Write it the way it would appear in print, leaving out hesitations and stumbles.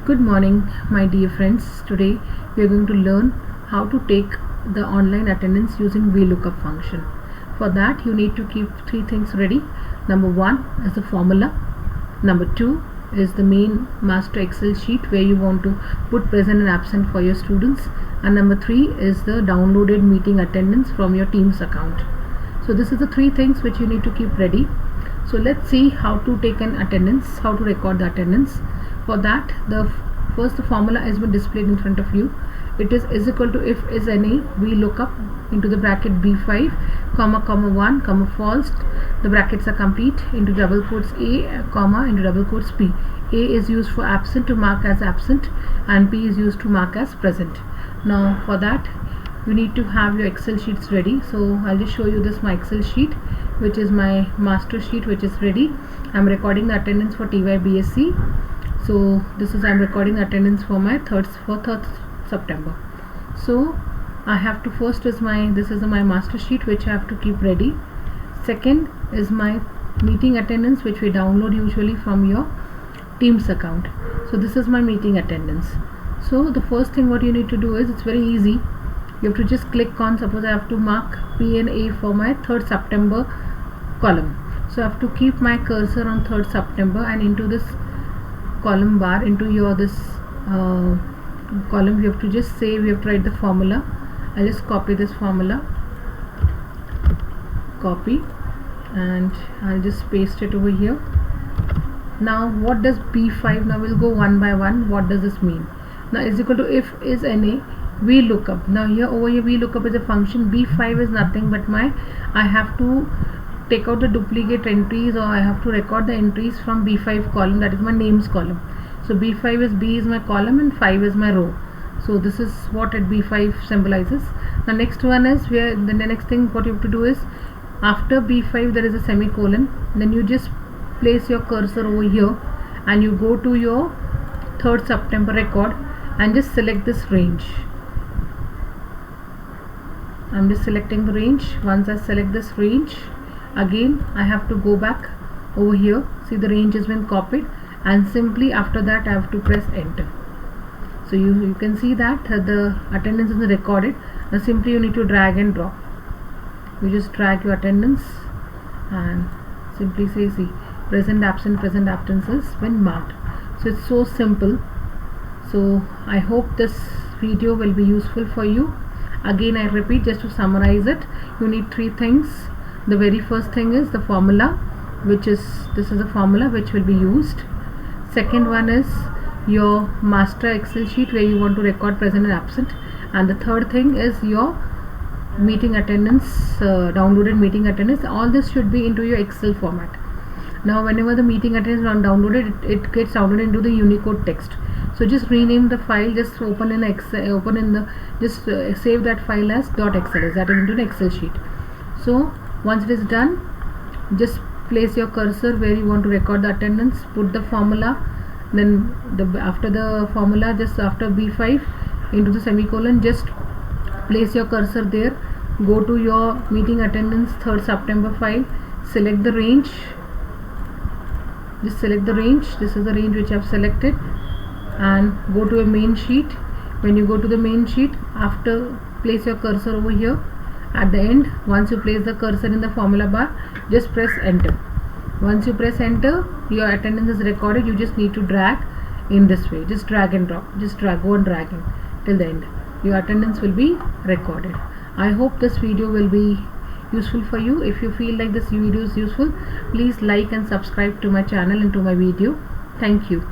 Good morning, my dear friends. Today we are going to learn how to take the online attendance using VLOOKUP function. For that, you need to keep three things ready. Number one is the formula. Number two is the main master Excel sheet where you want to put present and absent for your students. And number three is the downloaded meeting attendance from your Teams account. So this is the three things which you need to keep ready. So let's see how to take an attendance, how to record the attendance. For that, the formula has been displayed in front of you. It is equal to if is any VLOOKUP into the bracket B5 comma 1 comma false, the brackets are complete, into double quotes A comma into double quotes P. A is used for absent, to mark as absent, and P is used to mark as present. Now for that you need to have your Excel sheets ready. So I'll just show you this my Excel sheet, which is my master sheet, which is ready. I'm recording the attendance for TYBSc. So this is I'm recording the attendance for my 3rd September. So I have to first is this is my master sheet which I have to keep ready. Second is my meeting attendance which we download usually from your Teams account. So this is my meeting attendance. So the first thing what you need to do is, it's very easy. You have to just click on, suppose I have to mark P and A for my 3rd September column. So I have to keep my cursor on 3rd September and into this column bar, into your column you have to just save, you have to write the formula. I'll just copy this formula, copy, and I'll just paste it over here. Now what does B5, now we'll go one by one. What does this mean? Now is equal to if is any VLOOKUP. Now here over here VLOOKUP is a function. B5 is nothing but I have to take out the duplicate entries, or I have to record the entries from B5 column, that is my names column. So B5 is, B is my column and 5 is my row. So this is what at B5 symbolizes. The next one is where the next thing what you have to do is, after B5 there is a semicolon, then you just place your cursor over here and you go to your 3rd September record and just select this range. I'm just selecting the range. Once I select this range, again I have to go back over here. See, the range has been copied, and simply after that I have to press enter. So you can see that the attendance is recorded. Now simply you need to drag and drop. You just drag your attendance and simply say, see, present absence has been marked. So it's so simple. So I hope this video will be useful for you. Again I repeat, just to summarize it, you need three things. The very first thing is the formula, which is, this is the formula which will be used. Second one is your master Excel sheet where you want to record present and absent. And the third thing is your meeting attendance, downloaded meeting attendance. All this should be into your Excel format. Now whenever the meeting attendance is downloaded, it gets downloaded into the Unicode text. So just rename the file, just open in Excel, save that file as .xls, that is into an Excel sheet. So once it is done, just place your cursor where you want to record the attendance, put the formula, then after the formula, just after B5 into the semicolon, just place your cursor there, go to your meeting attendance 3rd September file, select the range, just select the range. This is the range which I have selected, and go to a main sheet. When you go to the main sheet, after place your cursor over here. At the end, once you place the cursor in the formula bar, just press enter. Once you press enter, your attendance is recorded. You just need to drag in this way, just drag and drop, just drag, go on dragging till the end. Your attendance will be recorded. I hope this video will be useful for you. If you feel like this video is useful, please like and subscribe to my channel and to my video. Thank you.